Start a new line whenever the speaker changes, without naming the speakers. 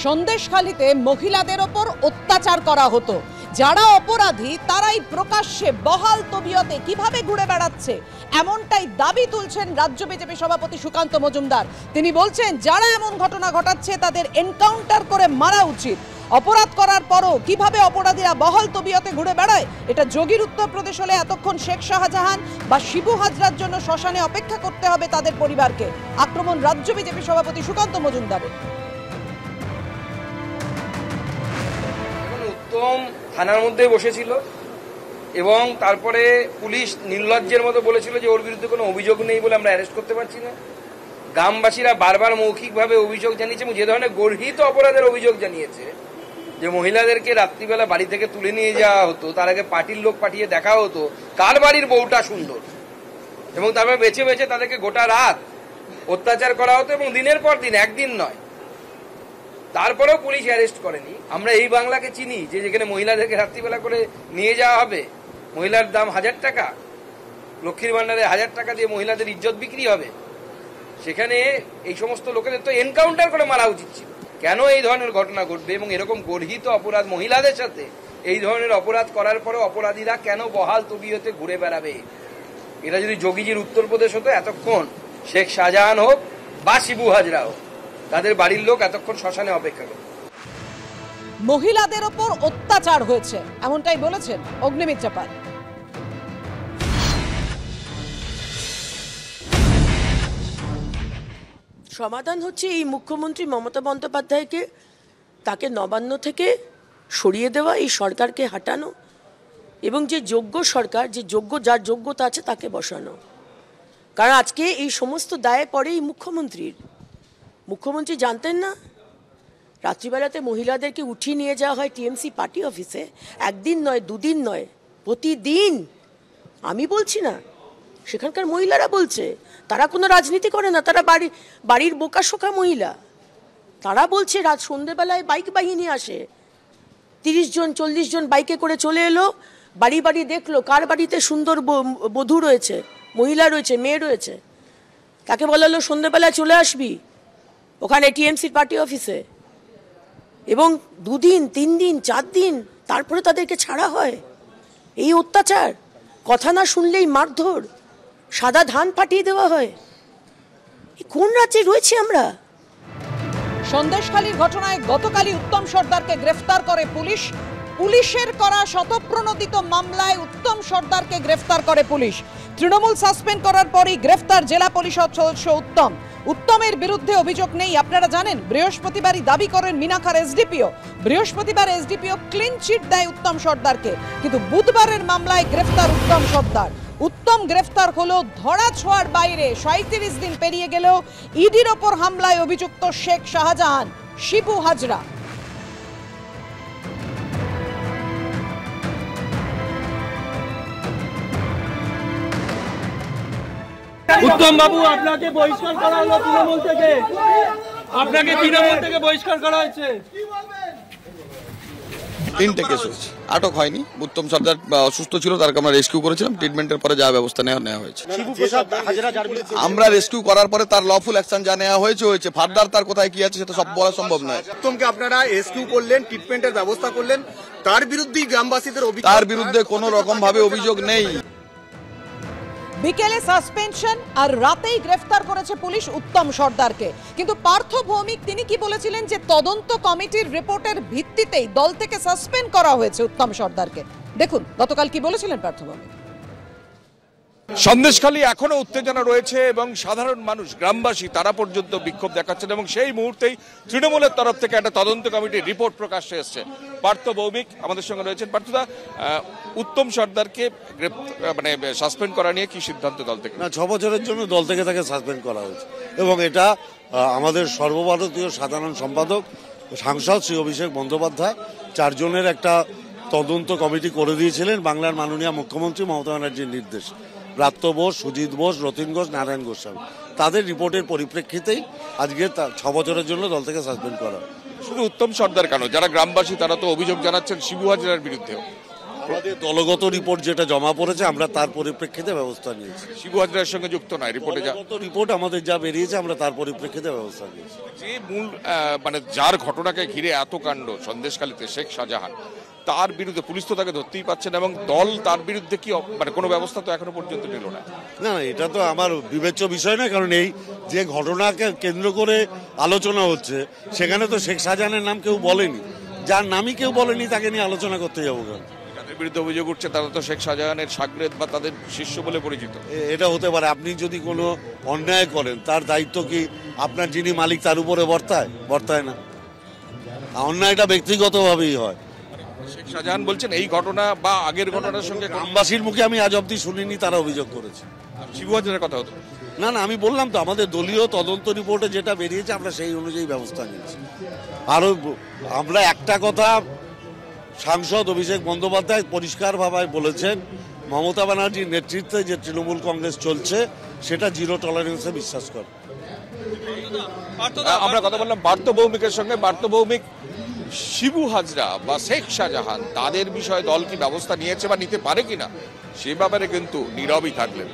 সন্দেশখালীতে মহিলাদের ওপর অত্যাচার করা হতো, যারা অপরাধী তারাই প্রকাশ্যে বহাল তবিয়তে কিভাবে ঘুরে বেড়াচ্ছে এমনটাই দাবি তুলছেন রাজ্য বিজেপি সভাপতি সুকান্ত মজুমদার। তিনি বলছেন যারা এমন ঘটনা ঘটাচ্ছে তাদের এনকাউন্টার করে মারা উচিত। অপরাধ করার পরও কিভাবে অপরাধীরা বহাল তবিয়তে ঘুরে বেড়ায়, এটা যোগীর উত্তরপ্রদেশ হলে এতক্ষণ শেখ শাহজাহান বা শিবু হাজরার জন্য শ্মশানে অপেক্ষা করতে হবে তাদের পরিবারকে। আক্রমণ রাজ্য বিজেপি সভাপতি সুকান্ত মজুমদারের।
উত্তম থানার মধ্যে বসেছিল এবং তারপরে পুলিশ নির্লজ্জের মতো বলেছিল যে ওর বিরুদ্ধে কোনো অভিযোগ নেই বলে আমরা অ্যারেস্ট করতে পারছি না। গ্রামবাসীরা বারবার মৌখিকভাবে অভিযোগ জানিয়েছে এবং যে ধরনের গর্হিত অপরাধের অভিযোগ জানিয়েছে, যে মহিলাদেরকে রাত্রিবেলা বাড়ি থেকে তুলে নিয়ে যাওয়া হতো, তার আগে পার্টির লোক পাঠিয়ে দেখা হতো কার বাড়ির বউটা সুন্দর, এবং তারপর বেছে বেছে তাদেরকে গোটা রাত অত্যাচার করা হতো এবং দিনের পর দিন, একদিন নয়। তারপরেও পুলিশ অ্যারেস্ট করেনি। আমরা এই বাংলাকে চিনি যে যেখানে মহিলাদেরকে রাত্রিবেলা করে নিয়ে যাওয়া হবে, মহিলার দাম 1000 টাকা, লক্ষ্মীর ভান্ডারে 1000 টাকা দিয়ে মহিলাদের ইজ্জত বিক্রি হবে, সেখানে এই সমস্ত লোকেদের তো এনকাউন্টার করে মারা উচিত ছিল। কেন এই ধরনের ঘটনা ঘটবে এবং এরকম গর্হিত অপরাধ মহিলাদের সাথে এই ধরনের অপরাধ করার পরে অপরাধীরা কেন বহাল তবিয়তে ঘুরে বেড়াবে? এটা যদি যোগীজির উত্তরপ্রদেশ হতো, এতক্ষণ শেখ শাহজাহান হোক বা শিবু হাজরা হোক, তাদের বাড়ির লোক এতক্ষণ শ্মশানে অপেক্ষা করে।
মহিলাদের ওপর অত্যাচার হয়েছে এমনটাই বলেছেন অগ্নিমিত্রা পাল।
সমাধান হচ্ছে এই মুখ্যমন্ত্রী মমতা বন্দ্যোপাধ্যায়কে, তাকে নবান্ন থেকে সরিয়ে দেওয়া, এই সরকারকে হাঁটানো এবং যে যোগ্য সরকার, যে যোগ্য, যার যোগ্যতা আছে তাকে বসানো। কারণ আজকে এই সমস্ত দায়ে পড়ে এই মুখ্যমন্ত্রীর। মুখ্যমন্ত্রী জানতেন না রাত্রিবেলাতে মহিলাদেরকে উঠিয়ে নিয়ে যাওয়া হয় টিএমসি পার্টি অফিসে, একদিন নয়, দুদিন নয়, প্রতিদিন। আমি বলছি না, সেখানকার মহিলারা বলছে। তারা কোনো রাজনীতি করে না, তারা বাড়ির বোকাশোকা মহিলা। তারা বলছে রাত সন্ধ্যেবেলায় বাইক বাহিনী আসে, 30 জন 40 জন বাইকে করে চলে এলো, বাড়ি বাড়ি দেখলো কার বাড়িতে সুন্দর বধূ রয়েছে, মহিলা রয়েছে, মেয়ে রয়েছে। তাকে বলা হলো সন্ধ্যেবেলায় চলে আসবি ওখানে টিএমসির পার্টি অফিসে, এবং 2 দিন 3 দিন 4 দিন তারপরে তাদেরকে ছাড়া হয়। এই অত্যাচার, কথা না শুনলেই মারধর, সাদা ধান ফাটিয়ে দেওয়া হয়। কোন রাজ্যে রয়েছে আমরা?
সন্দেশখালীর ঘটনায় গতকালই উত্তম সর্দারকে গ্রেফতার করে পুলিশ। পুলিশের করা শতপ্রণোদিত মামলায় উত্তম সর্দারকে গ্রেফতার করে পুলিশ। তৃণমূল সাসপেন্ড করার পরই গ্রেফতার জেলা পরিষদ সদস্য উত্তম। উত্তমের বিরুদ্ধে অভিযোগ নেই, আপনারা জানেন। বৃহস্পতিবারই দাবি করেন মিনাখার এসডিপিও। বৃহস্পতিবার এসডিপিও ক্লিন চিট দেয় উত্তম সর্দারকে, কিন্তু বুধবারের মামলায় গ্রেফতার উত্তম সর্দার। উত্তম গ্রেফতার হলো ধরা ছোঁয়ার বাইরে। 37 দিন পেরিয়ে গেলেও ইডির ওপর হামলায় অভিযুক্ত শেখ শাহজাহান, শিবু হাজরা।
উত্তম বাবু, আপনাকে বহিষ্কার করা হলো তৃণমূল থেকে, আপনাকে তৃণমূল থেকে বহিষ্কার করা হয়েছে।
3টে কেস হয়েছে, আটক হয়নি। উত্তম সর্দার অসুস্থ ছিল, তারকে আমরা রেস্কিউ করেছিলাম। ট্রিটমেন্টের পরে যা ব্যবস্থা নেওয়া হয়েছে, আমরা রেস্কিউ করার পরে তার লফুল অ্যাকশন যা নেওয়া হয়েছে, ফার্দার তার কোথায় কি আছে সেটা সব বলা সম্ভব নয়।
উত্তমকে আপনারা রেস্কিউ করলেন, ট্রিটমেন্টের ব্যবস্থা করলেন, তার বিরুদ্ধেই গ্রামবাসীদের অভিযোগ,
তার বিরুদ্ধে কোনো রকম ভাবে অভিযোগ নেই।
বিকেলে সাসপেনশন আর রাতেই গ্রেফতার করেছে পুলিশ উত্তম সর্দারকে। কিন্তু পার্থ ভৌমিক তিনি কি বলেছিলেন যে তদন্ত কমিটির রিপোর্টের ভিত্তিতেই দল থেকে সাসপেন্ড করা হয়েছে উত্তম সর্দারকে। দেখুন গতকাল কি বলেছিলেন পার্থ ভৌমিক।
সন্দেশখালী এখনো উত্তেজনা রয়েছে এবং সাধারণ মানুষ, গ্রামবাসী তারা পর্যন্ত বিক্ষোভ দেখাচ্ছেন এবং সেই মুহূর্তেই তৃণমূলের তরফ থেকে একটা তদন্ত কমিটির রিপোর্ট প্রকাশ্যে এসছে। পার্থ ভৌমিক আমাদের সঙ্গে রয়েছেন। পার্থদা, উত্তম সর্দারকে মানে সাসপেন্ড করা নিয়ে কি সিদ্ধান্ত দল থেকে?
না, 6 বছরের জন্য দল থেকে তাকে সাসপেন্ড করা হয়েছে এবং এটা আমাদের সর্বভারতীয় সাধারণ সম্পাদক সাংসদ শ্রী অভিষেক বন্দ্যোপাধ্যায় 4 জনের একটা তদন্ত কমিটি করে দিয়েছিলেন বাংলার মাননীয় মুখ্যমন্ত্রী মমতা ব্যানার্জির নির্দেশ। ব্রাত্য বোস, সুজিত বোস, রতিন ঘোষ, নারায়ণ গোস্বামী, তাদের রিপোর্টের পরিপ্রেক্ষিতেই আজকে 6 বছরের জন্য দল থেকে সাসপেন্ড করা।
শুধু উত্তম সর্দার কেন, যারা গ্রামবাসী তারা তো অভিযোগ জানাচ্ছেন শিবু হাজরার বিরুদ্ধেও।
আমাদের দলগত রিপোর্ট যেটা জমা পড়েছে আমরা তার পরিপ্রেক্ষিতে ব্যবস্থা নিয়েছি।
শিবু হাজরার সঙ্গে যুক্ত নয় রিপোর্টে যা
দলগত রিপোর্ট আমাদের যা বেরিয়েছে আমরা তার পরিপ্রেক্ষিতে ব্যবস্থা নিয়েছি।
যে মূল মানে যার ঘটনাকে ঘিরে এত কাণ্ড সন্দেশখালীতে শেখ শাহজাহান, তার বিরুদ্ধে পুলিশ তো তাকে ধরতেই পারছে না এবং দল তার বিরুদ্ধে কি মানে কোনো ব্যবস্থা তো এখনো পর্যন্ত নিল না।
না না, এটা তো আমার বিবেচ্য বিষয় না, কারণ এই যে ঘটনাকে কেন্দ্র করে আলোচনা হচ্ছে সেখানে তো শেখ শাহজাহানের নাম কেউ বলেনি, যার নামই কেউ বলেনি তাকে নিয়ে আলোচনা করতে যাবো কেন?
যাদের বিরুদ্ধে অভিযোগ উঠছে তারা তো শেখ শাহজাহানের শাগরেদ বা তাদের শিষ্য বলে পরিচিত।
এটা হতে পারে, আপনি যদি কোনো অন্যায় করেন তার দায়িত্ব কি আপনার যিনি মালিক তার উপরে বর্তায় না? অন্যায়টা ব্যক্তিগতভাবেই হয়।
শেখ শাহজাহান বলছেন এই ঘটনা বা আগের ঘটনার সঙ্গে
গ্রামবাসীর মুখে আমি আজ অব্দি শুনিনি তারা অভিযোগ করেছে।
শিবু হাজরার কথা হতো
না না, আমি বললাম তো আমাদের দলীয় তদন্ত রিপোর্টে যেটা বেরিয়েছে আমরা সেই অনুযায়ী ব্যবস্থা নিয়েছি। আরও আমরা একটা কথা সাংসদ অভিষেক বন্দ্যোপাধ্যায় পরিষ্কারভাবে বলেছেন, মমতা ব্যানার্জির নেতৃত্বে যে তৃণমূল কংগ্রেস চলছে সেটা জিরো টলারেন্সে বিশ্বাস করে।
আমরা কথা বললাম পার্থ ভৌমিকের সঙ্গে। পার্থ ভৌমিক, শিবু হাজরা বা শেখ শাহজাহান তাদের বিষয়ে দল কি ব্যবস্থা নিয়েছে বা নিতে পারে কিনা সে ব্যাপারে কিন্তু নীরবই থাকলেন।